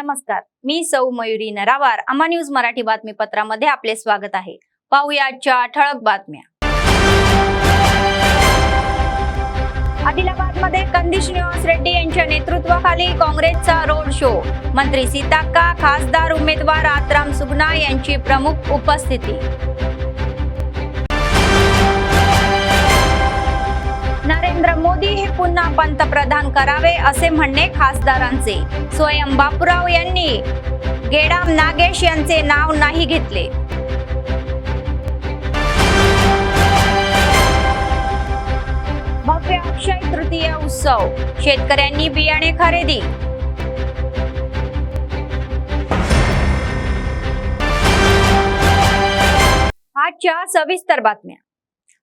नमस्कार, मी सौ मयुरी नरावार. अमा न्यूज मराठी बातमीपत्रामध्ये आपले स्वागत आहे. पाहूया आजच्या ठळक बातम्या. आदिलाबादमध्ये कंदी श्रीनिवास रेड्डी यांच्या नेतृत्वाखाली काँग्रेसचा रोड शो. मंत्री सीताक्का, खासदार उमेदवार आत्राम सुगना यांची प्रमुख उपस्थिती. नरेंद्र मोदी हे पुन्हा पंतप्रधान करावे असे म्हणणे खासदारांचे. स्वयं बापूराव यांनी गेडाम नागेश यांचे नाव नाही घेतले. भव्य अक्षय तृतीया उत्सव, शेतकऱ्यांनी बियाणे खरेदी. आजच्या सविस्तर बातम्या.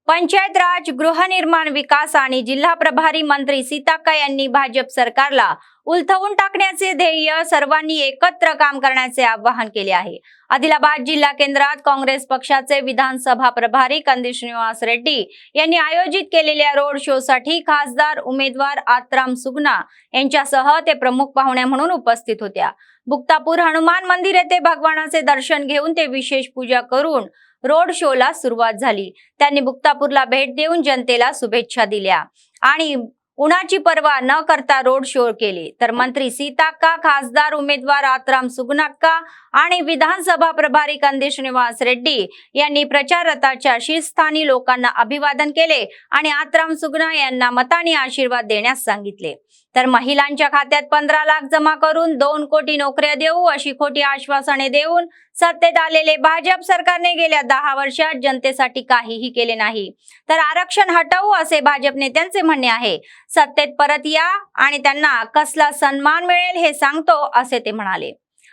पंचायत राज, गृहनिर्माण विकास आणि जिल्हा प्रभारी मंत्री सीताक्का यांनी भाजप सरकारला उलथवून टाकण्याचे ध्येय सर्वांनी एकत्र काम करण्याचे आवाहन केले आहे. आदिलाबाद जिल्हा केंद्रात काँग्रेस पक्षाचे विधानसभा प्रभारी कंदी श्रीनिवास रेड्डी यांनी आयोजित केलेल्या रोड शो साठी खासदार उमेदवार आत्राम सुगना यांच्यासह ते प्रमुख पाहुण्या म्हणून उपस्थित होत्या. बुक्तापूर हनुमान मंदिर येथे भगवानाचे दर्शन घेऊन ते विशेष पूजा करून रोड शोला सुरुवात झाली. त्यांनी बुक्तापूरला भेट देऊन जनतेला शुभेच्छा दिल्या आणि उन्हाची पर्वा न करता रोड शो केले. तर मंत्री सीताक्का, खासदार उमेदवार आत्राम सुगनाक्का आणि विधानसभा प्रभारी कंदी श्रीनिवास रेड्डी यांनी प्रचार रथाच्या शीर्षस्थानी लोकांना अभिवादन केले आणि आत्राम सुगना यांना मताने आशीर्वाद देण्यास सांगितले. तर महिलांच्या खात्यात 15 लाख जमा करून 2 कोटी नोकऱ्या देऊ अशी खोटी आश्वासने देऊन सत्तेत आलेले भाजप सरकारने गेल्या 10 वर्षात जनतेसाठी काहीही केले नाही. तर आरक्षण हटवू असे भाजप नेत्यांचे म्हणणे आहे. सत्तेत परत या आणि त्यांना कसला सन्मान मिळेल हे सांगतो असे ते म्हणाले.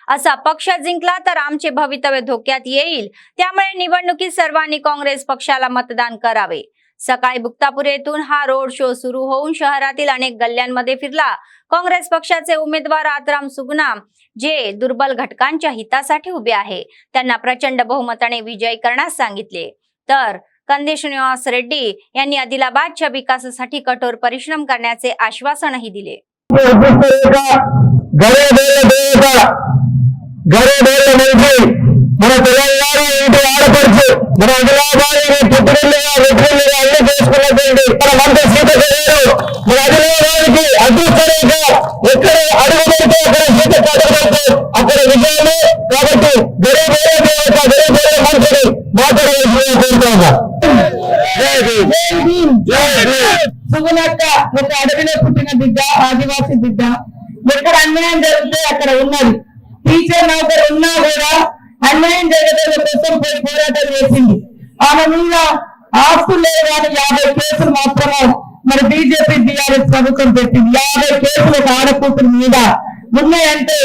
असा पक्ष जिंकला तर आमचे भवितव्य धोक्यात येईल, त्यामुळे निवडणुकीत सर्वांनी काँग्रेस पक्षाला मतदान करावे. सकाळी बुक्तापूर येथून हा रोड शो सुरू होऊन शहरातील अनेक गल्ल्यांमध्ये फिरला. काँग्रेस पक्षाचे उमेदवार आत्राम सुगना जे दुर्बल घटकांच्या हितासाठी उभे आहे त्यांना प्रचंड बहुमताने विजयी करण्यास सांगितले. तर कंदी श्रीनिवास रेड्डी यांनी आदिलाबादच्या विकासासाठी कठोर परिश्रम करण्याचे आश्वासनही दिले. మన తెలంగాణ ఇంటి ఆడపడుచు మన ఆదిలాబాద్ పుట్టినగా వెట్టినగా అన్ని చేసుకున్నటువంటి మన మంత్రి సీతక్క గారు మన ఆదిలాబాద్కి అదృష్టంగా ఎక్కడ అడుగు పెడితే అక్కడ సీతక్క అడుగుపెడితే అక్కడ విజయాలు. కాబట్టి గరీబ్ మంత్రిని మాట్లాడవలసిందిగా కోరుతున్నా. సుగుణక్క ఒక అడవిలో పుట్టిన బిడ్డ, ఆదివాసీ బిడ్డ. ఎక్కడ అన్యాయం జరిగితే అక్కడ ఉన్నది. టీచర్ నౌకరు ఉన్నా కూడా అన్యాయం జరగడం కోసం పోరాటం చేసింది. ఆమె మీద ఆస్తులు లేవు కానీ 50 కేసులు మాత్రమే మన బీజేపీ టీఆర్ఎస్ ప్రభుత్వం పెట్టింది. 50 కేసులు ఒక ఆడకూతురు మీద ఉన్నాయంటే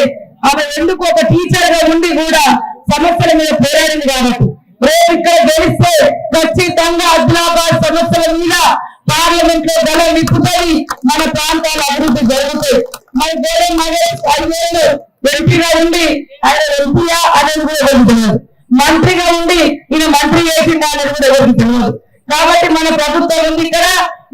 ఆమె ఎందుకు ఒక టీచర్ గా ఉండి కూడా సమస్యల మీద పోరాడింది. కాబట్టి రేపు ఇక్కడ గెలిస్తే ఖచ్చితంగా ఆదిలాబాద్ సమస్యల మీద పార్లమెంట్ లో గలం విప్పుతాయి, మన ప్రాంతాల అభివృద్ధి జరుగుతాయి. మన గోడెం మహేష్ 5 ఏళ్ళు ఎంపీగా ఉండి ఆయన ఎంపీయా అనేది కూడా ఎవరికి తెలియదు. మంత్రిగా ఉండి ఈయన మంత్రి చేసిందా అనేది కూడా ఎవరికి తెలియదు. కాబట్టి మన ప్రభుత్వం ఉంది ఇక్కడ.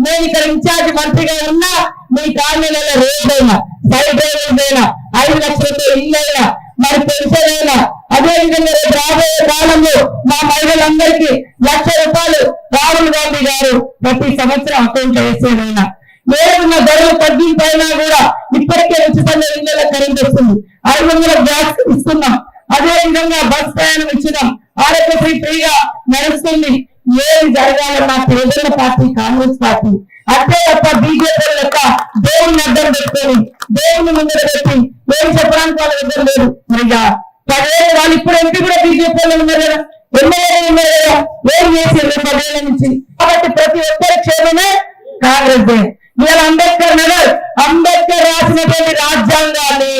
నేను ఇక్కడ ఇన్ఛార్జ్ మంత్రిగా ఉన్నా మీ కాలనీలలో రోడ్ అయినా, సైడ్ డ్రైనేజ్ అయినా, 5 లక్షలతో ఇల్లు అయినా, మరి పెన్షన్ అయినా, అదేవిధంగా రేపు రాబోయే కాలంలో మా మహిళలందరికీ 1,00,000 రూపాయలు రాహుల్ గాంధీ గారు ప్రతి సంవత్సరం అకౌంట్ వేసేదైనా, ఏడున్న ధరలు తగ్గింపైనా కూడా ఇప్పటికే ఉచితంగా ఇళ్ళ కరెంట్ వస్తుంది. 500 గ్యాస్ ఇస్తున్నాం. అదే విధంగా బస్ ప్రయాణం ఇచ్చినాం. ఆరోగ్యశ్రీ ఫ్రీగా నడుస్తుంది. ఏది జరగాలన్నా పేదల పార్టీ కాంగ్రెస్ పార్టీ అంతే తప్ప బీజేపీ లెక్క దేవుని అడ్డం పెట్టుకొని దేవుని ముందర పెట్టి ఏం చెప్పడానికి వాళ్ళ దగ్గర లేదు. మరిగా 10 ఏళ్ళు వాళ్ళు ఇప్పుడు ఎంపీ కూడా బీజేపీలో ఉన్నారు కదా, ఎమ్మెల్యే ఉన్నారు కదా, ఏం చేసి 10 ఏళ్ల నుంచి. కాబట్టి ప్రతి ఒక్కరి క్షేమమే కాంగ్రెస్. ఇవాళ అంబేద్కర్ నగర్ అంబేద్కర్ రాసినటువంటి రాజ్యాంగాన్ని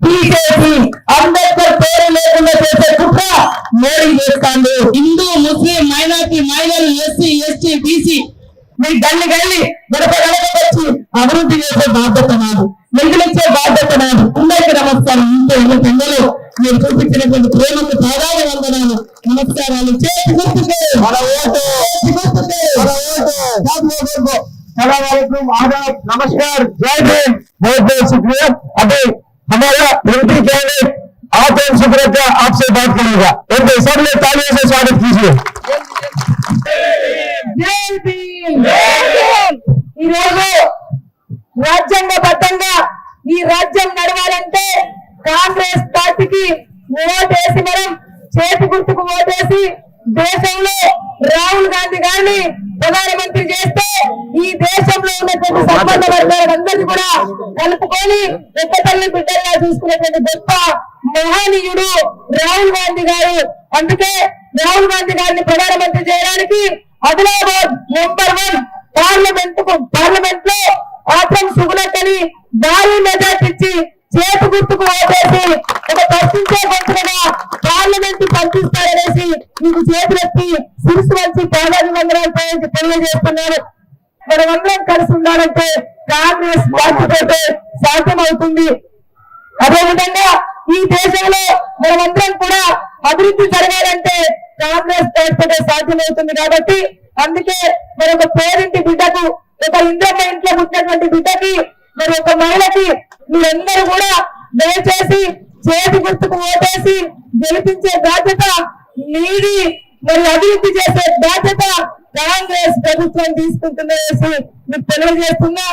తీసేసి అంబేద్కర్ పేరు లేకుండా చేసే కుట్ర మోడీ చేస్తాడు. హిందూ, ముస్లిం, మైనార్టీ, మహిళలు, ఎస్సీ, ఎస్టీ, బీసీ మీరు గల్లి గల్లి గడప వచ్చి అభివృద్ధి చేసే బాధ్యత నాదు, మిగిలించే బాధ్యత నాదు. అందరికీ నమస్కారం. ఇంట్లో ఇళ్ళ పెద్దలు మీరు చూపించినటువంటి ప్రేమకు పాదాలు వందనాలు, నమస్కారాలు. చేతి గుర్తుకే మన ఓటు, చేతి గుర్తుకే మన ఓటు. सलाम वालेकुम, आदाब, नमस्कार, जय हिंद, बहुत बहुत शुक्रिया। अभी हमारा एमपी कैंडिडेट आतंक सुब्रता आपसे बात करेगा। उनके सबने तालियों से स्वागत कीजिए। జై భీమ్. ఈ రోజు రాజ్యాంగబద్ధంగా ఈ రాజ్యం నడవాలంటే కాంగ్రెస్ పార్టీకి ఓటేసి మనం చేతి గుర్తుకు ఓటేసి దేశంలో రాహుల్ గాంధీ గారిని ప్రధానమంత్రి చేస్తే ఈ దేశంలో ఉన్నటువంటి సంబంధ వర్గాలందరినీ కూడా కలుపుకొని ఒక్క తల్లి బిడ్డల్లా చూసుకునేటువంటి గొప్ప మహనీయుడు రాహుల్ గాంధీ గారు. అందుకే రాహుల్ గాంధీ గారిని ప్రధానమంత్రి చేయడానికి ఆదిలాబాద్ నంబర్ 1 పార్లమెంట్ లో ఆత్రం సుగులక్కని భారీ మెజార్టీ ఇచ్చి చేతి గుర్తుకు ఓటేసి ఒక ప్రశ్నించే గొంతుగా పార్లమెంట్ పంపిస్తారనేసి మీకు చేతులెత్తి శిరస్సు వచ్చి పాదాభివందనాలు తెలియజేస్తున్నారు. మనమందరం కలిసి ఉండాలంటే కాంగ్రెస్ పార్టీతో సాధ్యమవుతుంది. అదేవిధంగా ఈ దేశంలో మనమందరం కూడా అభివృద్ధి జరగాలంటే కాంగ్రెస్ పార్టీతో సాధ్యమవుతుంది. కాబట్టి అందుకే మరి ఒక పేరింటి బిడ్డకు, ఒక ఇంద్రమ్మ ఇంట్లో పుట్టినటువంటి బిడ్డకి, మరి ఒక మహిళకి మీరందరూ కూడా దయచేసి చేతి గుర్తుకు ఓటేసి గెలిపించే బాధ్యత మీది. మరి అభివృద్ధి చేసే బాధ్యత కాంగ్రెస్ ప్రభుత్వం తీసుకుంటుందనేసి మీకు తెలియజేస్తున్నా.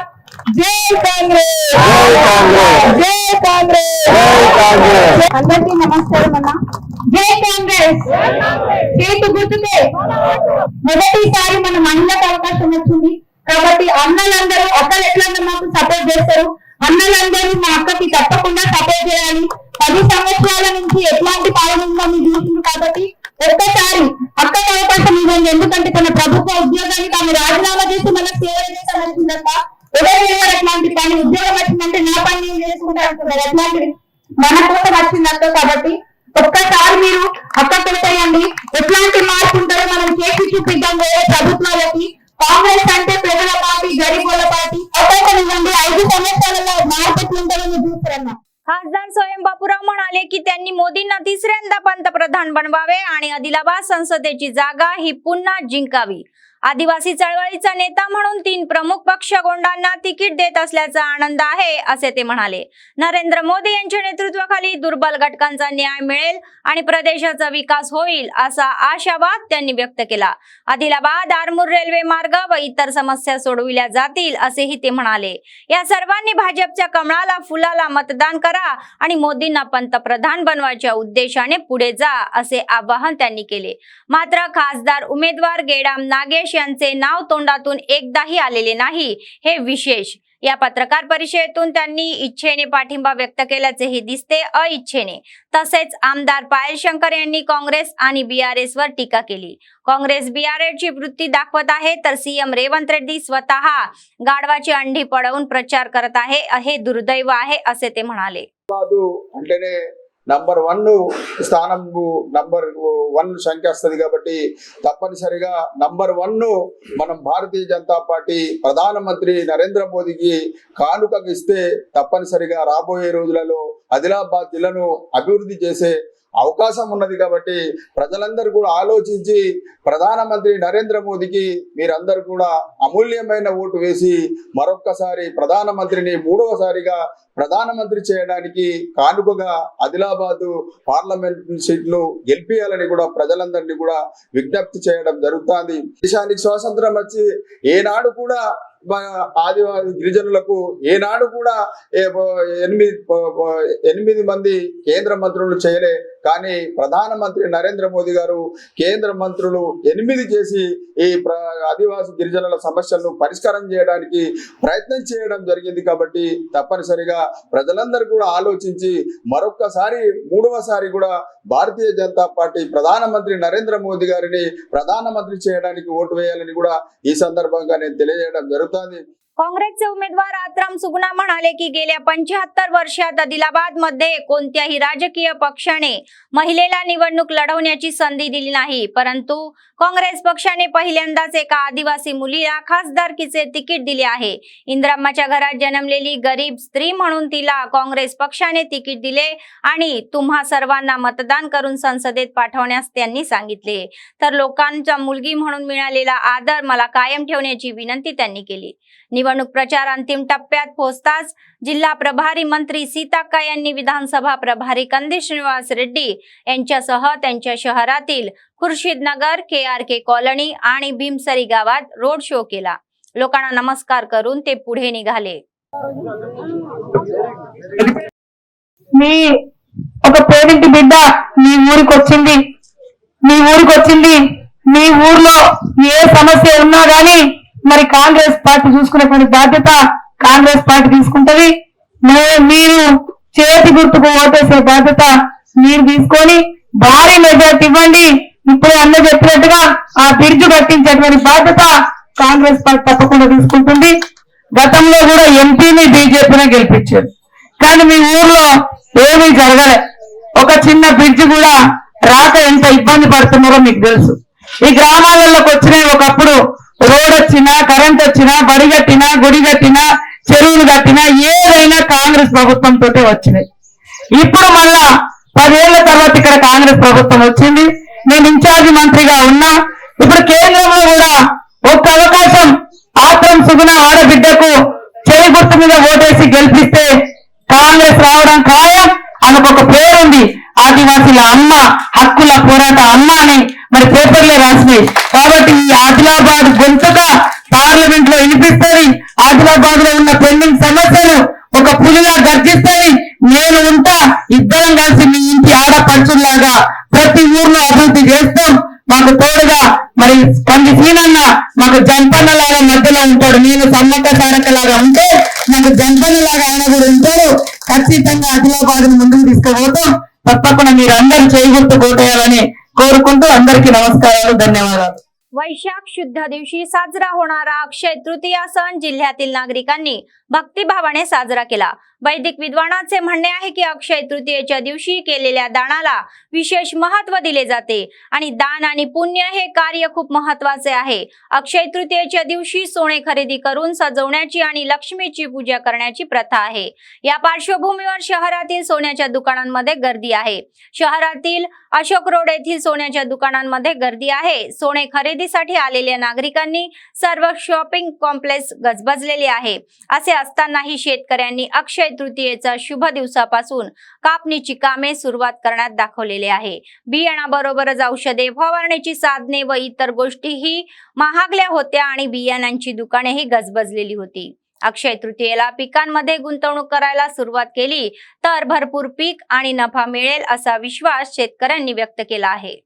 జై కాంగ్రెస్, జై కాంగ్రెస్. అందరికీ నమస్కారం అన్న. జై కాంగ్రెస్. చేతి గుర్తుకే మొదటిసారి మన మహిళకు అవకాశం వచ్చింది కాబట్టి అన్నలందరూ, అక్కలు ఎట్లా మాకు సపోర్ట్ చేస్తారు, అన్నలందరూ మా అక్కకి తప్పకుండా సపోర్ట్ చేయాలి. 10 సంవత్సరాల నుంచి ఎట్లాంటి పాలన ఉందో మీరు చూసింది కాబట్టి ఒక్కసారి అక్కకి అవకాశం ఇవ్వండి. ఎందుకంటే తన ప్రభుత్వ ఉద్యోగానికి ఆమె రాజీనామా చేసి మనకు సేవ చేస్తానంటుందక్క. ఎవరు అట్లాంటి పని ఉద్యోగం వచ్చిందంటే నా పని నేను చేసుకుంటా అంటున్నారు. అట్లాంటిది మన కోసం వచ్చిందక్క. కాబట్టి ఒక్కసారి మీరు అక్క పెట్టేయండి. ఎట్లాంటి మార్పు ఉంటుందో మనం చేసి చూపిద్దాం వేరే ప్రభుత్వాలకి. కాంగ్రెస్ అంటే ప్రజల పార్టీ, గరీబుల పార్టీ. అవకాశం ఇవ్వండి. 5 संवत्सराला మార్పు ఎట్లుంటుందో మీరు చూస్తారన్నా. खासदार स्वयं बापूराव म्हणाले की त्यांनी मोदींना तिसऱ्यांदा पंतप्रधान बनवावे आणि आदिलाबाद संसदेची जागा ही पुन्हा जिंकावी. आदिवासी चळवळीचा नेता म्हणून 3 प्रमुख पक्षगोंडांना तिकीट देत असल्याचा आनंद आहे असे ते म्हणाले. नरेंद्र मोदी यांच्या नेतृत्वाखाली दुर्बल घटकांचा न्याय मिळेल आणि प्रदेशाचा विकास होईल असा आशावाद त्यांनी व्यक्त केला. आदिलाबाद आरमूर रेल्वे मार्ग व इतर समस्या सोडविल्या जातील असेही ते म्हणाले. या सर्वांनी भाजपच्या कमळाला फुलाला मतदान करा आणि मोदींना पंतप्रधान बनवायच्या उद्देशाने पुढे जा असे आवाहन त्यांनी केले. मात्र खासदार उमेदवार गेडाम नागेश यांचे नाव तोंडातून एकदाही आलेले नाही हे विशेष. या पत्रकार परिषदेतून त्यांनी इच्छेने पाठिंबा व्यक्त केल्याचेही दिसते, अइच्छेने. तसेच आमदार पायल शंकर यांनी काँग्रेस आणि बीआरएस वर टीका केली. काँग्रेस बीआरएस ची वृत्ती दाखवत आहे तर सीएम रेवंत रेड्डी स्वतः गाढवाची अंडी पडवून प्रचार करत आहे. हे दुर्दैव आहे असे ते म्हणाले. అంటేనే నంబర్ 1 స్థానం నంబర్ 1 సంఖ్య వస్తుంది కాబట్టి తప్పనిసరిగా నంబర్ 1 మనం భారతీయ జనతా పార్టీ ప్రధానమంత్రి నరేంద్ర మోదీకి కానుకగా ఇస్తే తప్పనిసరిగా రాబోయే రోజులలో ఆదిలాబాద్ జిల్లాను అభివృద్ధి చేసే అవకాశం ఉన్నది. కాబట్టి ప్రజలందరూ కూడా ఆలోచించి ప్రధానమంత్రి నరేంద్ర మోదీకి మీరందరూ కూడా అమూల్యమైన ఓటు వేసి మరొక్కసారి ప్రధానమంత్రిని 3వసారిగా ప్రధానమంత్రి చేయడానికి కానుకగా ఆదిలాబాద్ పార్లమెంట్ సీట్లు గెలిపియాలని కూడా ప్రజలందరినీ కూడా విజ్ఞప్తి చేయడం జరుగుతుంది. దేశానికి స్వాతంత్రం వచ్చి ఏనాడు కూడా ఆదివాసీ గిరిజనులకు ఏనాడు కూడా 8 మంది కేంద్ర మంత్రులు చేయలే. కానీ ప్రధానమంత్రి నరేంద్ర మోదీ గారు కేంద్ర మంత్రులు 8 చేసి ఈ ఆదివాసీ గిరిజనుల సమస్యలను పరిష్కారం చేయడానికి ప్రయత్నం చేయడం జరిగింది. కాబట్టి తప్పనిసరిగా ప్రజలందరూ కూడా ఆలోచించి మరొక్కసారి 3వసారి కూడా భారతీయ జనతా పార్టీ ప్రధానమంత్రి నరేంద్ర మోదీ గారిని ప్రధానమంత్రి చేయడానికి ఓటు వేయాలని కూడా ఈ సందర్భంగా నేను తెలియజేయడం జరుగుతుంది. काँग्रेसचे उमेदवार आत्राम सुगुणा म्हणाले की गेल्या 75 वर्षात आदिलाबाद मध्ये कोणत्याही राजकीय पक्षाने महिलेला निवडणूक लढवण्याची संधी दिली नाही, परंतु काँग्रेस पक्षाने पहिल्यांदाच एका आदिवासी मुलीला खासदारकीचे तिकीट दिले आहे. इंद्राम्माच्या घरात जन्मलेली गरीब स्त्री म्हणून तिला काँग्रेस पक्षाने तिकीट दिले आणि तुम्हा सर्वांना मतदान करून संसदेत पाठवण्यास त्यांनी सांगितले. तर लोकांचा मुलगी म्हणून मिळालेला आदर मला कायम ठेवण्याची विनंती त्यांनी केली. निवडणूक प्रचार अंतिम टप्प्यात पोहोचताच जिल्हा प्रभारी मंत्री सीताक्का यांनी विधानसभा प्रभारी कंदी श्रीनिवास रेड्डी यांच्यासह त्यांच्या शहरातील खुर्शीदनगर, KRK कॉलनी आणि भीमसरी गावात रोड शो केला. लोकांना नमस्कार करून ते पुढे निघाले. మీ ఒక పేరింటి బిడ్డ మీ ఊరికి వచ్చింది. మీ ఊర్లో ఏ సమస్య ఉన్నా గానీ మరి కాంగ్రెస్ పార్టీ చూసుకునేటువంటి బాధ్యత కాంగ్రెస్ పార్టీ తీసుకుంటది. మీరు చేతి గుర్తుకు ఓటేసే బాధ్యత మీరు తీసుకొని భారీ మెజార్టీ ఇవ్వండి. ఇప్పుడు అన్న చెప్పినట్టుగా ఆ బ్రిడ్జ్ కట్టించేటువంటి బాధ్యత కాంగ్రెస్ పార్టీ తప్పకుండా తీసుకుంటుంది. గతంలో కూడా ఎంపీని బీజేపీని గెలిపించారు, కానీ మీ ఊర్లో ఏమీ జరగలే. ఒక చిన్న బ్రిడ్జ్ కూడా రాక ఎంత ఇబ్బంది పడుతున్నారో మీకు తెలుసు. ఈ గ్రామాలలోకి వచ్చినాయి. ఒకప్పుడు రోడ్ వచ్చినా, కరెంట్ వచ్చినా, బడి కట్టినా, గుడి కట్టినా, చెరువులు కట్టినా ఏదైనా కాంగ్రెస్ ప్రభుత్వంతో వచ్చినాయి. ఇప్పుడు మళ్ళా 10 ఏళ్ల తర్వాత ఇక్కడ కాంగ్రెస్ ప్రభుత్వం వచ్చింది. నేను ఇన్ఛార్జి మంత్రిగా ఉన్నా. ఇప్పుడు కేంద్రంలో కూడా ఒక్క అవకాశం ఆత్రం సుగుణ ఆడబిడ్డకు చేయి గుర్తు మీద ఓటేసి గెలిపిస్తే కాంగ్రెస్ రావడం ఖాయం. ఆమెకు ఒక పేరుంది, ఆదివాసీల అమ్మ, హక్కుల పోరాట అమ్మ అని మరి పేపర్లే రాసినాయి. కాబట్టి ఈ ఆదిలాబాద్ గొంతుగా పార్లమెంట్ లో వినిపిస్తుంది. ఆదిలాబాద్ లో ఉన్న పెండింగ్ సమస్యలు ఒక పులిగా గర్జిస్తుంది. నేను ఉంటా, ఇద్దరం కలిసి మీ ఇంటి ఆడపడుచుల్లాగా ప్రతి ఊర్లో అభివృద్ధి చేస్తాం. మాకు తోడుగా మరి కంది సీనన్న మాకు జంపన్న లాగా మధ్యలో ఉంటాడు. నేను సమ్మక్క సారక్క లాగా ఉంటే నాకు జంపన్న లాగా ఆయన కూడా ఉంటాడు. ఖచ్చితంగా ఆదిలాబాద్ ముందుకు తీసుకుపోతాం. తప్పకుండా మీరు అందరూ చేయి కోటేయాలని కోరుకుంటూ అందరికీ నమస్కారాలు, ధన్యవాదాలు. वैशाख शुद्ध दिवशी साजरा होणारा अक्षय तृतीया सण जिल्ह्यातील नागरिकांनी भक्तिभावाने साजरा केला. वैदिक विद्वानांचे म्हणणे आहे की अक्षय तृतीयेच्या दिवशी केलेल्या दानाला विशेष महत्त्व दिले जाते आणि दान आणि पुण्य हे कार्य खूप महत्त्वाचे आहे. अक्षय तृतीयेच्या दिवशी सोने खरेदी करून सजवण्याची आणि लक्ष्मीची पूजा करण्याची प्रथा आहे. या पार्श्वभूमीवर शहरातील सोन्याच्या दुकानांमध्ये गर्दी आहे. शहरातील अशोक रोड येथील सोन्याच्या दुकानांमध्ये गर्दी आहे. सोने खरेदीसाठी आलेल्या नागरिकांनी सर्व शॉपिंग कॉम्प्लेक्स गजबजलेले आहे. असे असतानाही शेतकऱ्यांनी अक्षय तृतीयेचा शुभ दिवसापासून कापणीची कामे सुरुवात करण्यात दाखवलेले आहे. बियाणाबरोबरच औषधे, फवारणीची साधने व इतर गोष्टीही महागल्या होत्या आणि बियाणांची दुकानेही गजबजलेली होती. अक्षय तृतीयेला पिकांमध्ये गुंतवणूक करायला सुरुवात केली तर भरपूर पीक आणि नफा मिळेल असा विश्वास शेतकऱ्यांनी व्यक्त केला आहे.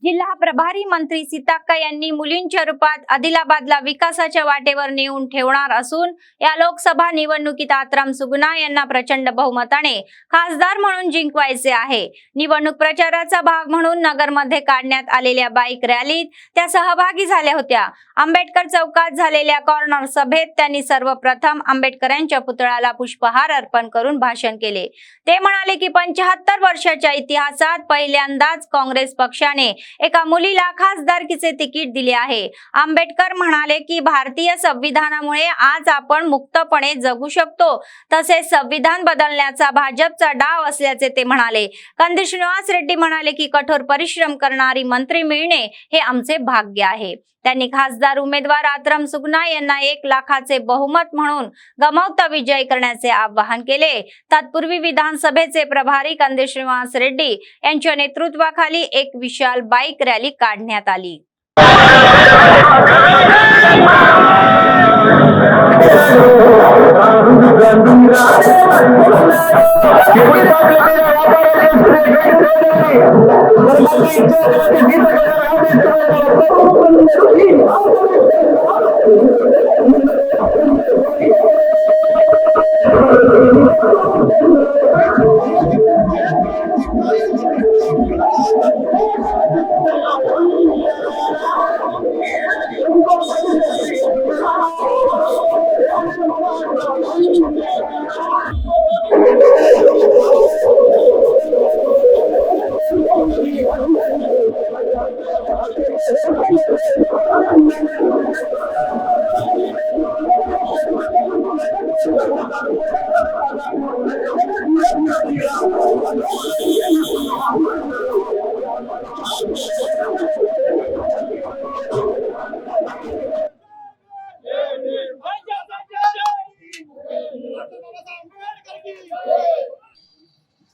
जिल्हा प्रभारी मंत्री सीताक्का यांनी मुलींच्या रूपात आदिलाबादला विकासाच्या वाटेवर नेऊन ठेवणार असून या लोकसभा निवडणुकीत आत्राम सुगुणा यांना प्रचंड बहुमताने खासदार म्हणून जिंकवायचे आहे. निवडणूक प्रचाराचा भाग म्हणून नगरमध्ये काढण्यात आलेल्या बाईक रॅलीत त्या सहभागी झाल्या होत्या. आंबेडकर चौकात झालेल्या कॉर्नर सभेत त्यांनी सर्वप्रथम आंबेडकरांच्या पुतळ्याला पुष्पहार अर्पण करून भाषण केले. ते म्हणाले की 75 वर्षाच्या इतिहासात पहिल्यांदाच काँग्रेस पक्षाने एका मुलीला खासदारकीचे तिकीट दिले आहे. आंबेडकर म्हणाले की भारतीय संविधानामुळे आज आपण मुक्तपणे जगू शकतो. तसेच संविधान बदलण्याचा भाजपचा डाव असल्याचे ते म्हणाले. कंदी श्रीनिवास रेड्डी म्हणाले की कठोर परिश्रम करणारी मंत्री मिळणे हे आमचे भाग्य आहे. त्यांनी खासदार उमेदवार आत्राम सुगुणा यांना 1 लाखाचे बहुमत म्हणून गमावता विजय करण्याचे आवाहन केले. तत्पूर्वी विधानसभेचे प्रभारी कंदी श्रीनिवास रेड्डी यांच्या नेतृत्वाखाली एक विशाल बाईक रॅली काढण्यात आली.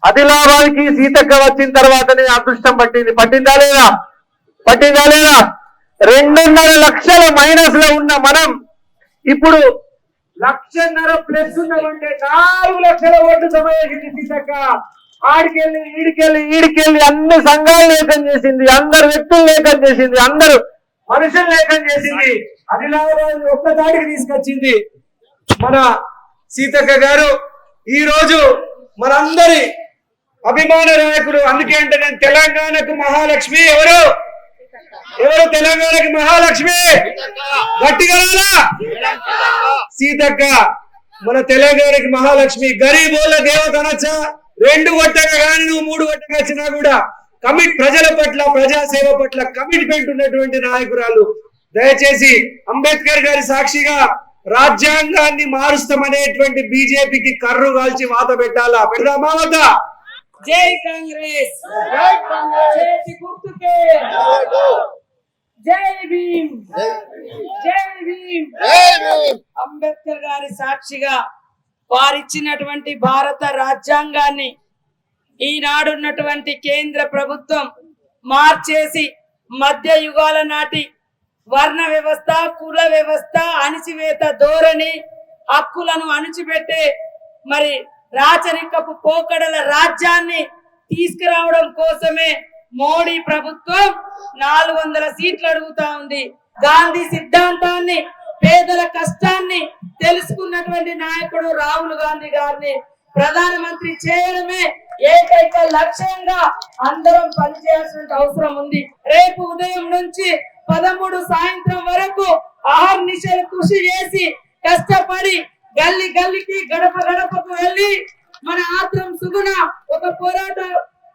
ఆదిలాబాద్కి సీతక్క వచ్చిన తర్వాతనే అదృష్టం పట్టిందా లేదా 2.5 లక్షల మైనస్ లో ఉన్న మనం ఇప్పుడు 1.5 ప్లస్ ఉన్నామంటే 4 లక్షల ఓట్లు సమయించింది సీతక్క. ఆడికెళ్ళి ఈడికెళ్ళి అన్ని సంఘాలు లేఖం చేసింది, అందరు వ్యక్తులు లేఖం చేసింది, అందరు మనుషులు లేఖం చేసింది. ఆదిలాబాద్ ఒక్కదాడికి తీసుకొచ్చింది మన సీతక్క గారు. ఈ రోజు మనందరి అభిమాన నాయకుడు. అందుకే అంటే నేను తెలంగాణకు మహాలక్ష్మి ఎవరు తెలంగాణకి మహాలక్ష్మి గట్టిగా సీతక్క మన తెలంగాణకి మహాలక్ష్మి. గరీబోళ్ళ దేవత అనొచ్చా? 2 గొట్టగా కానీ నువ్వు 3 గొట్టగా వచ్చినా కూడా ప్రజల పట్ల ప్రజాసేవ పట్ల కమిట్మెంట్ ఉన్నటువంటి నాయకురాలు. దయచేసి అంబేద్కర్ గారి సాక్షిగా రాజ్యాంగాన్ని మారుస్తామనేటువంటి బీజేపీకి కర్రు కాల్చి వాత పెట్టాలా? పెడదామా వద్దా? జై కాంగ్రెస్, చేతి గుర్తుకే, జై భీమ్, జై భీమ్. అంబేద్కర్ గారి సాక్షిగా వారిచ్చినటువంటి భారత రాజ్యాంగాన్ని ఈనాడున్నటువంటి కేంద్ర ప్రభుత్వం మార్చేసి మధ్య యుగాల నాటి వర్ణ వ్యవస్థ, కుల వ్యవస్థ, అణిచివేత ధోరణి, హక్కులను అణిచిపెట్టే మరి రాచరికపు పోకడల రాజ్యాన్ని తీసుకురావడం కోసమే మోడీ ప్రభుత్వం 400 సీట్లు అడుగుతా ఉంది. గాంధీ సిద్ధాంతాన్ని, పేదల కష్టాన్ని తెలుసుకున్నటువంటి నాయకుడు రాహుల్ గాంధీ గారిని ప్రధానమంత్రి చేయడమే ఏకైక లక్ష్యంగా అందరం పనిచేయాల్సిన అవసరం ఉంది. రేపు ఉదయం నుంచి 13 సాయంత్రం వరకు అహర్నిశలు కృషి చేసి కష్టపడి గల్లీ గల్లీకి గడప గడపకు వెళ్ళి మన ఆత్రం సుగుణ ఒక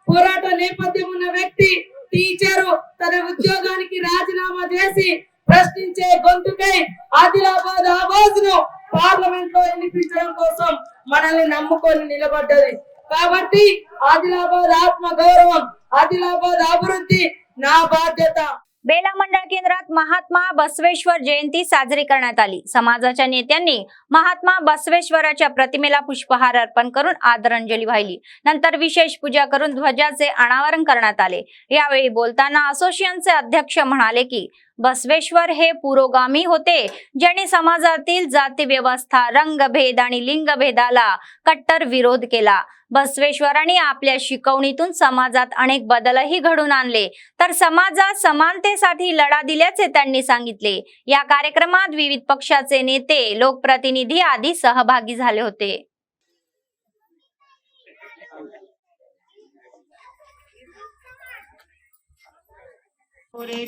పోరాట నేపథ్యం ఉన్న వ్యక్తి, టీచరు తన ఉద్యోగానికి రాజీనామా చేసి ప్రశ్నించే గొంతుకై ఆదిలాబాద్ ఆవాజ్ను పార్లమెంట్ లో వినిపించడం కోసం మనల్ని నమ్ముకొని నిలబడ్డది. కాబట్టి ఆదిలాబాద్ ఆత్మ గౌరవం, आदिलाबाद अभिवृद्धी ना बाध्यता। बेला मंडळ केंद्रात महात्मा बसवेश्वर जयंती साजरी करण्यात आली। समाजाच्या नेत्यांनी महात्मा बसवेश्वराच्या प्रतिमेला पुष्पहार अर्पण करून आदरांजली वाहिली। नंतर विशेष पूजा करून ध्वजाचे अनावरण करण्यात आले। यावेळी बोलताना असोसिएशनचे अध्यक्ष म्हणाले की बसवेश्वर हे पुरोगामी होते, ज्यांनी समाजातील जाती व्यवस्था, रंगभेद आणि लिंगभेदाला कट्टर विरोध केला। बसवेश्वरांनी आपल्या शिकवणीतून समाजात अनेक बदलही घडवून आणले, तर समाजात समानतेसाठी लढा दिल्याचे त्यांनी सांगितले। या कार्यक्रमात विविध पक्षाचे नेते, लोकप्रतिनिधी आदी सहभागी झाले होते।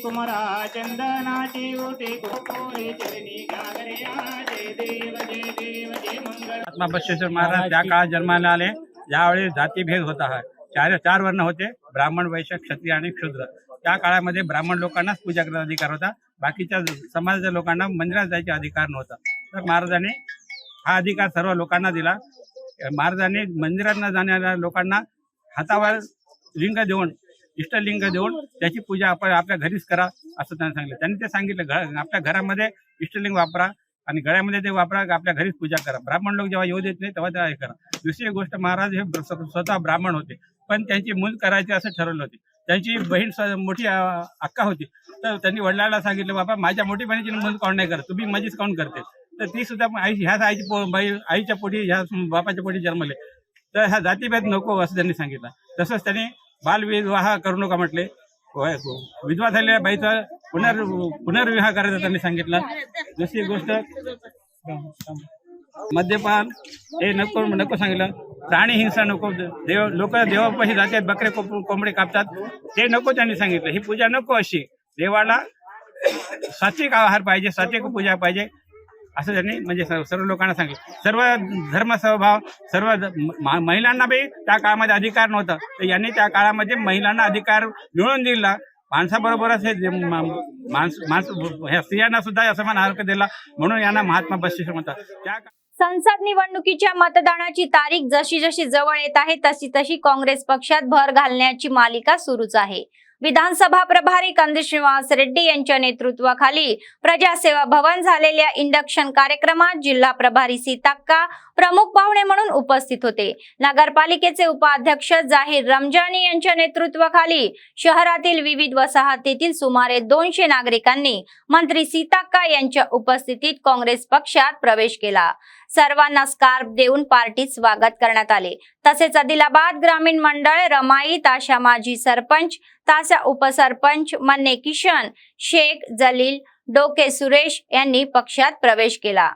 कुमारा चंदनाची ओटे कोरे चरणी गागरया जय देव जय मंगल। महात्मा बसवेश्वर महाराज त्या काळात जन्माला आले ज्यावेळी जातीभेद होता है। चार वर्ण होते, ब्राह्मण, वैश्य, क्षत्रिय आणि शूद्र। त्या काळामध्ये ब्राह्मण लोकांनाच पूजा करण्याचा अधिकार होता, बाकीच्या समाजाच्या लोकांना मंदिरात जायचा अधिकार नव्हता। तर महाराजांनी हा अधिकार सर्व लोकांना दिला। महाराजांनी मंदिरात न जाणाऱ्या लोकांना हातावर लिंग देऊन, इष्टलिंग देऊन त्याची पूजा आपण आपल्या घरीच करा असं त्यांनी सांगितलं। त्यांनी ते सांगितलं आपल्या घरामध्ये इष्टलिंग वापरा आणि गळ्यामध्ये ते वापरा, आपल्या घरीच पूजा करा। ब्राह्मण लोक जेव्हा येऊ देत नाही तेव्हा ते करा। दुसरी गोष्ट, महाराज हे स्वतः ब्राह्मण होते, पण त्यांची मूल करायची असं ठरवलं होते। त्यांची बहीण मोठी अक्का होती. तर त्यांनी वडिलांना सांगितलं, बाबा माझ्या मोठी बहिणीची नोंद काउंट नाही करत, तुम्ही माझीच काउंट करते. तर ती सुद्धा ह्याच आईच्या पोटी ह्या बापाच्या पोटी जन्मले. तर हा जातीभेद नको असं त्यांनी सांगितलं. तसंच त्यांनी बालविवाह करू नका म्हटले. विधवा झालेल्या बाईचा पुनर्विवाह करायचा त्यांनी सांगितलं. दुसरी गोष्ट मद्यपान हे नको सांगितलं. प्राणी हिंसा नको. लोक देवापाशी जातात, बकरे कोंबडे कापतात, ते नको त्यांनी सांगितलं. ही पूजा नको अशी. देवाला सात्विक आहार पाहिजे, सात्विक पूजा पाहिजे असं त्यांनी म्हणजे सर्व लोकांना सांगितलं. सर्व धर्म स्वभाव सर्व महिलांना बी त्या काळामध्ये अधिकार नव्हता. तर यांनी त्या काळामध्ये महिलांना अधिकार मिळवून दिला. माणसाबरोबरच हे ह्या स्त्रियांना सुद्धा समान हक्क दिला. म्हणून यांना महात्मा बसवेश्वर म्हणतात. त्या संसद निवडणुकीच्या मतदानाची तारीख जशी जशी जवळ येत आहे तशी तशी काँग्रेस पक्षात भर घालण्याची मालिका सुरूच आहे. विधानसभा प्रभारी कंदी श्रीनिवास रेड्डी यांच्या नेतृत्वाखाली प्रजासेवा भवन झालेल्या इंडक्शन कार्यक्रमात जिल्हा प्रभारी सीताक्का प्रमुख पाहुणे म्हणून उपस्थित होते. नगरपालिकेचे उपाध्यक्ष जाहीर रमजानी यांच्या नेतृत्वाखाली शहरातील विविध वसाहतीतील सुमारे 200 नागरिकांनी मंत्री सीताक्का यांच्या उपस्थितीत काँग्रेस पक्षात प्रवेश केला. सर्वांना स्कार्फ देऊन पार्टीत स्वागत करण्यात आले. तसेच आदिलाबाद ग्रामीण मंडळ, रमाई, ताशा माजी सरपंच, ताशा उपसरपंच मन्ने किशन, शेख जलील, डोके सुरेश यांनी पक्षात प्रवेश केला.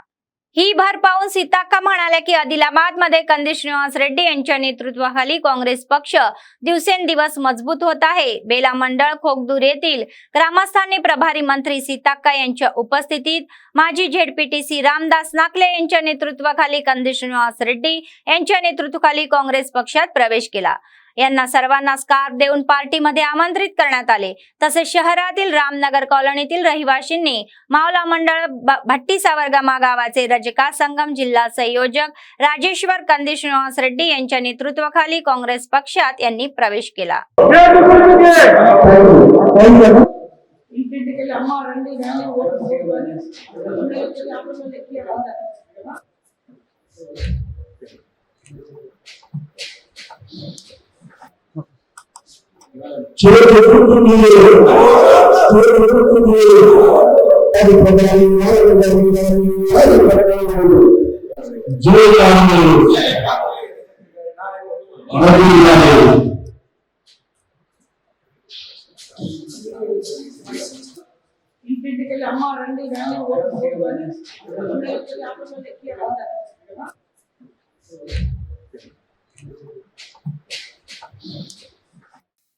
ही भर पाहून सीताक्का म्हणाल्या की आदिलाबाद मध्ये कंदी श्रीनिवास रेड्डी यांच्या नेतृत्वाखाली काँग्रेस पक्ष दिवसेंदिवस मजबूत होत आहे. बेला मंडळ खोकदूर येथील ग्रामस्थांनी प्रभारी मंत्री सीताक्का यांच्या उपस्थितीत माजी झेडपीटीसी रामदास नाकले यांच्या नेतृत्वाखाली कंदी श्रीनिवास रेड्डी यांच्या नेतृत्वाखाली काँग्रेस पक्षात प्रवेश केला. यांना सर्वांना स्कार्फ देऊन पार्टीमध्ये आमंत्रित करण्यात आले. तसेच शहरातील रामनगर कॉलनीतील रहिवाशींनी मावला मंडळ भट्टी सावरगामा गावाचे रजका संगम जिल्हा संयोजक राजेश्वर कंदी श्रीनिवास रेड्डी यांच्या नेतृत्वाखाली काँग्रेस पक्षात यांनी प्रवेश केला.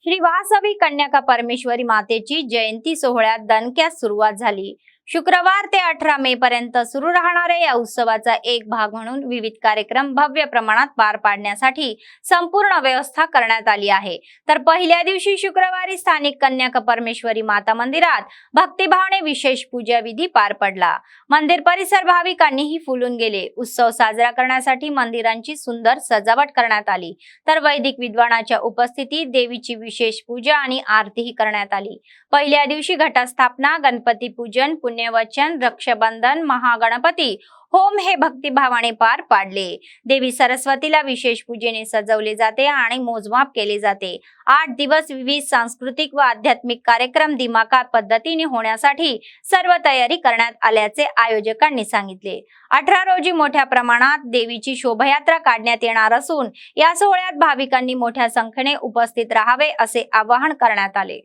श्री वासवी कन्याका परमेश्वरी मातेची जयंती सोहळ्यात दणक्यात सुरुवात झाली. शुक्रवार ते 18 मे पर्यंत सुरू राहणाऱ्या या उत्सवाचा एक भाग म्हणून विविध कार्यक्रम भव्य प्रमाणात पार पाडण्यासाठी संपूर्ण व्यवस्था करण्यात आली आहे. तर पहिल्या दिवशी शुक्रवारी स्थानिक कन्याका परमेश्वरी माता मंदिरात भक्तिभावाने विशेष पूजा विधी पार पडला. मंदिर परिसर भाविकांनीही फुलून गेले. उत्सव साजरा करण्यासाठी मंदिरांची सुंदर सजावट करण्यात आली. तर वैदिक विद्वानाच्या उपस्थितीत देवीची विशेष पूजा आणि आरतीही करण्यात आली. पहिल्या दिवशी घटस्थापना, गणपती पूजन, पुण्यवचन, रक्षाबंधन, महागणपती होम हे भक्तिभावाने पार पाडले. देवी सरस्वतीला विशेष पूजेने सजवले जाते आणि मोजमाप केले जाते. 8 दिवस विविध सांस्कृतिक व आध्यात्मिक कार्यक्रम दिमाखात पद्धतीने होण्यासाठी सर्व तयारी करण्यात आल्याचे आयोजकांनी सांगितले. 18 रोजी मोठ्या प्रमाणात देवीची शोभायात्रा काढण्यात येणार असून या सोहळ्यात भाविकांनी मोठ्या संख्येने उपस्थित राहावे असे आवाहन करण्यात आले.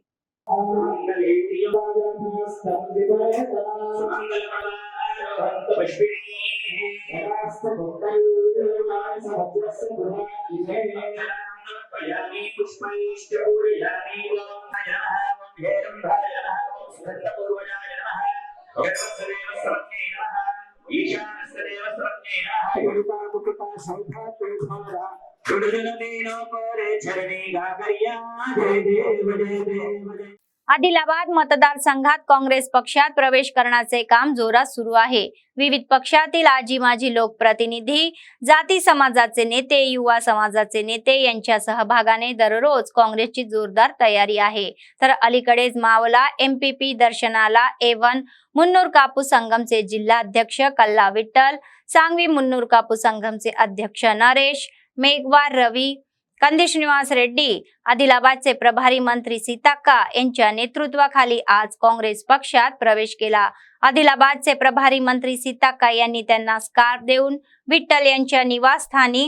आदिलाबाद मतदारसंघात काँग्रेस पक्षात प्रवेश करण्याचे काम जोरात सुरू आहे. विविध पक्षातील आजी माजी लोकप्रतिनिधी, जाती समाजाचे नेते, युवा समाजाचे नेते यांच्या सहभागाने दररोज काँग्रेसची जोरदार तयारी आहे. तर अलीकडेच मावला एमपीपी दर्शनाला A1 मुन्नूर कापूस संघमचे जिल्हाध्यक्ष कल्ला विठ्ठल, सांगवी मुन्नूर कापूस संघमचे अध्यक्ष नरेश, मेघवार रवी, कंदी श्रीनिवास रेड्डी, आदिलाबादचे प्रभारी मंत्री सीताक्का यांच्या नेतृत्वाखाली आज काँग्रेस पक्षात प्रवेश केला। आदिलाबादचे प्रभारी मंत्री सीताक्का यांनी त्यांना स्कार्फ देऊन विठ्ठल यांच्या निवासस्थानी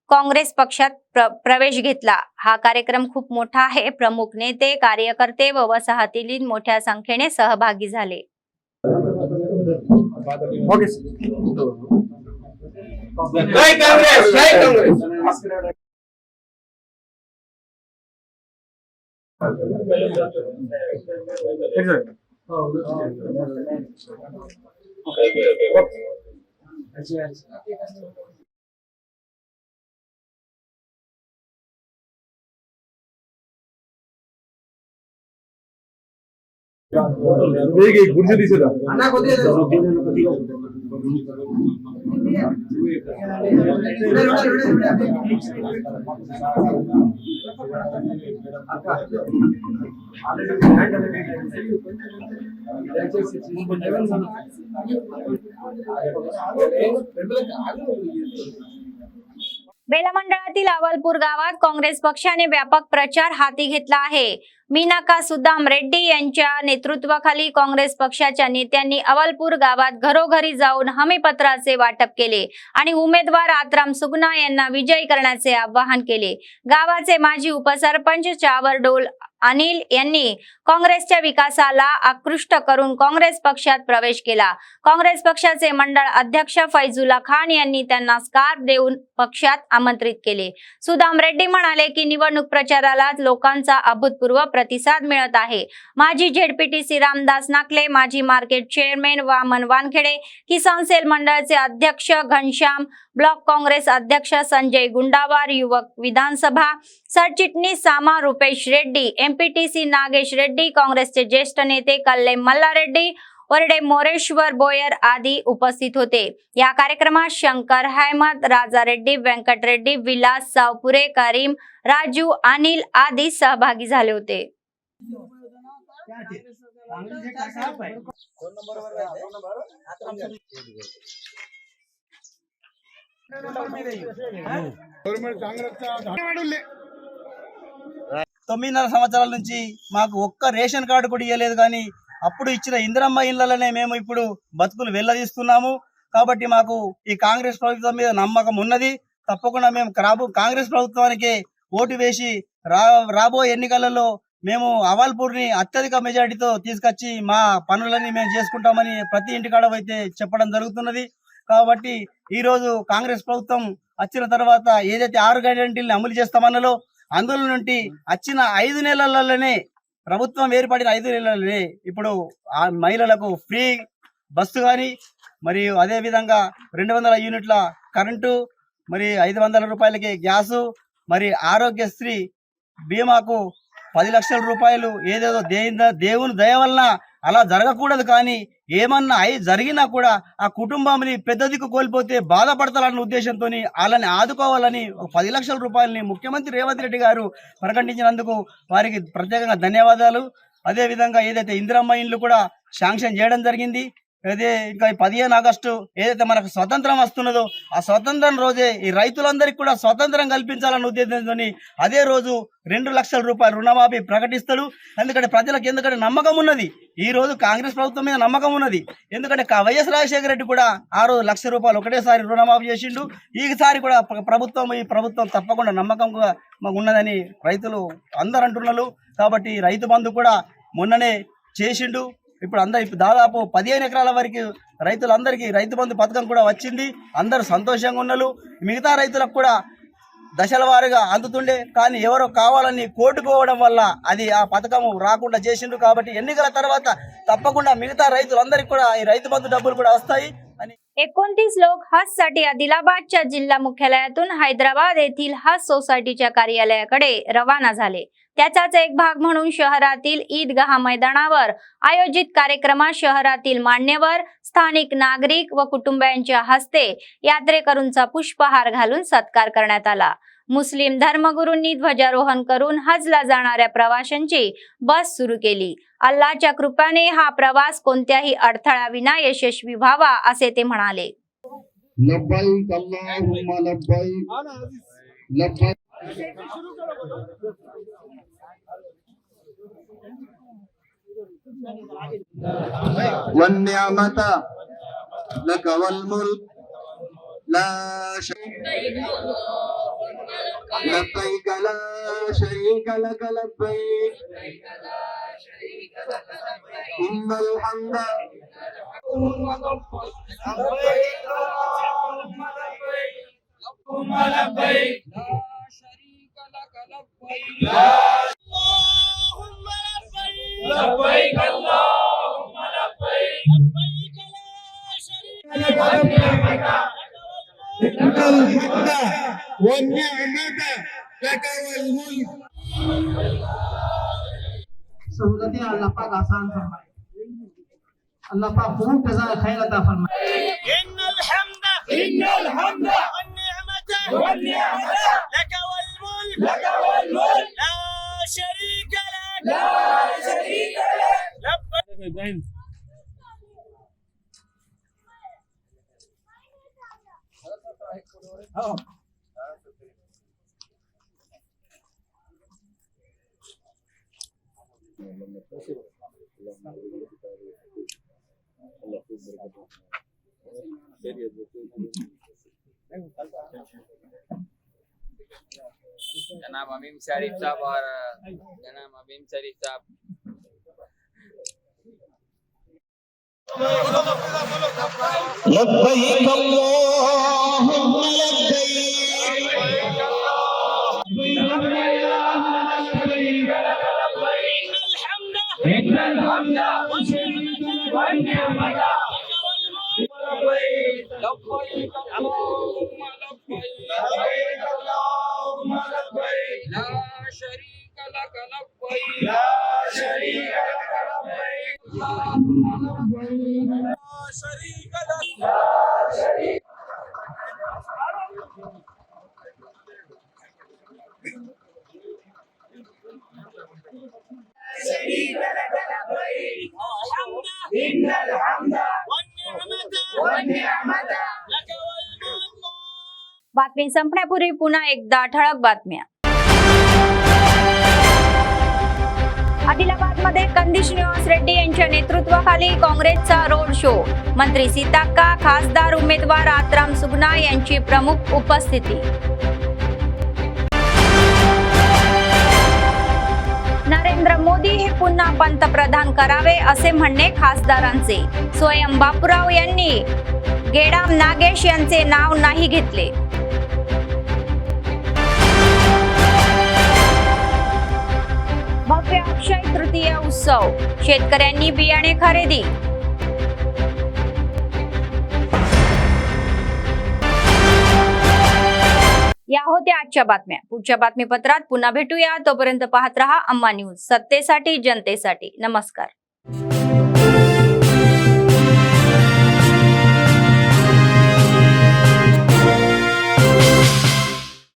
काँग्रेस पक्षात प्रवेश घेतला। हा कार्यक्रम खूप मोठा आहे। प्रमुख नेते, कार्यकर्ते व वसाहतीतील मोठ्या संख्येने सहभागी झाले। जय काँग्रेस, जय काँग्रेस। गुर्जी दिसेल बेला मंडळातील अवलपूर गावात काँग्रेस पक्षाने व्यापक प्रचार हाती घेतला आहे। मीनाका सुदाम रेड्डी यांच्या नेतृत्वाखाली काँग्रेस पक्षाच्या नेत्यांनी अवलपूर गावात घरोघरी जाऊन हमीपत्राचे वाटप केले आणि उमेदवार आत्राम सुगना यांना विजयी करण्याचे आवाहन केले। गावाचे माजी उपसरपंच चावरडोल अनिल यांनी काँग्रेसच्या विकासाला आकृष्ट करून काँग्रेस पक्षात प्रवेश केला। काँग्रेस पक्षाचे मंडळ अध्यक्ष फैजुल्ला खान यांनी त्यांना स्कार्फ देऊन पक्षात आमंत्रित केले। सुदाम रेड्डी म्हणाले की निवडणूक प्रचाराला लोकांचा अभूतपूर्व प्रतिसाद मिळत आहे। माजी झेडपीटीसी रामदास नाकले, माजी मार्केट चेअरमॅन वामन वानखेडे, किसान सेल मंडळाचे अध्यक्ष घनश्याम, ब्लॉक काँग्रेस अध्यक्ष संजय गुंडावार, युवक विधानसभा सरचिटणीस सामा रुपेश रेड्डी, एमपीटीसी नागेश रेड्डी, काँग्रेसचे ज्येष्ठ नेते कल्ले मल्लारेड्डी, वरडे मोरेश्वर बोयर आदी उपस्थित होते। या कार्यक्रमात शंकर अहमद, राजा रेड्डी, व्यंकट रेड्डी, विलास सावपुरे, करीम, राजू, अनिल आदी सहभागी झाले होते। తొమ్మిదిన్నర సంవత్సరాల నుంచి మాకు ఒక్క రేషన్ కార్డు కూడా ఇవ్వలేదు, కానీ అప్పుడు ఇచ్చిన ఇందిరమ్మ ఇళ్లలోనే మేము ఇప్పుడు బతుకులు వెళ్ళదీస్తున్నాము। కాబట్టి మాకు ఈ కాంగ్రెస్ ప్రభుత్వం మీద నమ్మకం ఉన్నది। తప్పకుండా మేము కాంగ్రెస్ ప్రభుత్వానికి ఓటు వేసి రాబోయే ఎన్నికలలో మేము అవాల్పూర్ని అత్యధిక మెజారిటీతో తీసుకొచ్చి మా పనులని మేము చేసుకుంటామని ప్రతి ఇంటికాడ అయితే చెప్పడం జరుగుతున్నది। కాబట్టి ఈ రోజు కాంగ్రెస్ ప్రభుత్వం వచ్చిన తర్వాత ఏదైతే 6 గ్యారెంటీలను అమలు చేస్తామన్నలో అందులో నుండి వచ్చిన 5 నెలలలోనే ప్రభుత్వం ఏర్పడిన 5 నెలలలోనే ఇప్పుడు ఆ మహిళలకు ఫ్రీ బస్సు కానీ మరియు అదే విధంగా 200 యూనిట్ల కరెంటు, మరి 500 రూపాయలకి గ్యాసు, మరి ఆరోగ్యశ్రీ బీమాకు 10 లక్షల రూపాయలు ఏదేదో దేవుని దయ వలన అలా జరగకూడదు, కానీ ఏమన్నా జరిగినా కూడా ఆ కుటుంబాన్ని పెద్ద దిక్కు కోల్పోతే బాధపడతారన్న ఉద్దేశంతో వాళ్ళని ఆదుకోవాలని 10 లక్షల రూపాయలని ముఖ్యమంత్రి రేవంత్ రెడ్డి గారు ప్రకటించినందుకు వారికి ప్రత్యేకంగా ధన్యవాదాలు। అదే విధంగా ఏదైతే ఇందిరమ్మ ఇండ్లు కూడా శాంక్షన్ చేయడం జరిగింది। అదే ఇంకా 15 ఆగస్టు ఏదైతే మనకు స్వతంత్రం వస్తున్నదో ఆ స్వతంత్రం రోజే ఈ రైతులందరికీ కూడా స్వతంత్రం కల్పించాలన్న ఉద్దేశంతో అదే రోజు 2 లక్షల రూపాయలు రుణమాఫీ ప్రకటిస్తారు। ఎందుకంటే ప్రజలకు నమ్మకం ఉన్నది, ఈ రోజు కాంగ్రెస్ ప్రభుత్వం మీద నమ్మకం ఉన్నది। ఎందుకంటే వైఎస్ రాజశేఖర రెడ్డి కూడా ఆ రోజు 1 లక్ష రూపాయలు ఒకటేసారి రుణమాఫీ చేసిండు। ఈసారి కూడా ఈ ప్రభుత్వం తప్పకుండా నమ్మకంగా మాకు ఉన్నదని రైతులు అందరూ అంటున్నారు। కాబట్టి రైతు బంధు కూడా మొన్ననే చేసిండు। ఇప్పుడు దాదాపు 15 ఎకరాల వరకు రైతులందరికీ రైతు బంధు పథకం కూడా వచ్చింది। అందరూ సంతోషంగా ఉన్నారు। మిగతా రైతులకు కూడా దశల వారీగా అందుతుండే, కానీ ఎవరో కావాలని కోర్టుకోవడం వల్ల అది ఆ పథకం రాకుండా చేసిండ్రు। కాబట్టి ఎన్నికల తర్వాత तपकुंडा मिगता రైతులందరికీ కూడా ఈ రైతు బంధు డబ్బులు కూడా వస్తాయి అని 29 लोक हजसाठी आदिलाबादच्या जिल्हा मुख्यालयातून हैदराबाद येथील हज सोसायटीच्या कार्यालयाकडे रवाना झाले। त्याचाच एक भाग म्हणून शहरातील ईदगाह मैदानावर आयोजित कार्यक्रमात शहरातील मान्यवर, स्थानिक नागरिक व कुटुंबियांच्या हस्ते यात्रेकरूंचा पुष्पहार घालून सत्कार करण्यात आला। मुस्लिम धर्मगुरूंनी ध्वजारोहण करून हजला जाणाऱ्या प्रवाशांची बस सुरू केली। अल्लाहच्या कृपेने हा प्रवास कोणत्याही अडथळ्याविना यशस्वी व्हावा असे ते म्हणाले। लब्बैक अल्लाहुम्मा लब्बैक लब्बैक والنعمة لك والملك لا شريك لبيك لا شريك لك لبيك إن الحمد لبيك اللهم لبيك لبيك لا شريك لك إن الحمد والنعمة لك والملك सहूलतें अल्लाह पाक आसान फरमाए, अल्लाह पाक खूब जज़ाए खैर अता फरमाए। إن الحمد والنعمة لك والملك لا شريك لك لبيك जनाब अमीम शरीफ साहब और जनाब अमीम शरीफ साहब لبيك اللهم لبيك إن الحمد والنعمة لبيك اللهم لبيك لا شريك لك لبيك لا شريك لك إن الحمد والنعمة لك والملك. बातमी संपण्यापूर्वी पुन्हा एकदा ठळक बातम्या। आदिलाबादमध्ये कंदी श्रीनिवास रेड्डी यांच्या नेतृत्वाखाली काँग्रेसचा रोड शो। मंत्री सीताक्का, खासदार उमेदवार आत्राम सुगना यांची प्रमुख उपस्थिती। नरेंद्र मोदी हे पुन्हा पंतप्रधान करावे असे म्हणणे खासदारांचे। स्वयं बापूराव यांनी गेडाम नागेश यांचे नाव नाही घेतले। भव्य अक्षय तृतीय उत्सव, शेतकऱ्यांनी बियाणे खरेदी। या होत्या आजच्या बातम्या। पुढच्या बातमीपत्रात पुन्हा भेटूया, तोपर्यंत पाहत रहा अम्मा न्यूज, सत्तेसाठी जनतेसाठी। नमस्कार।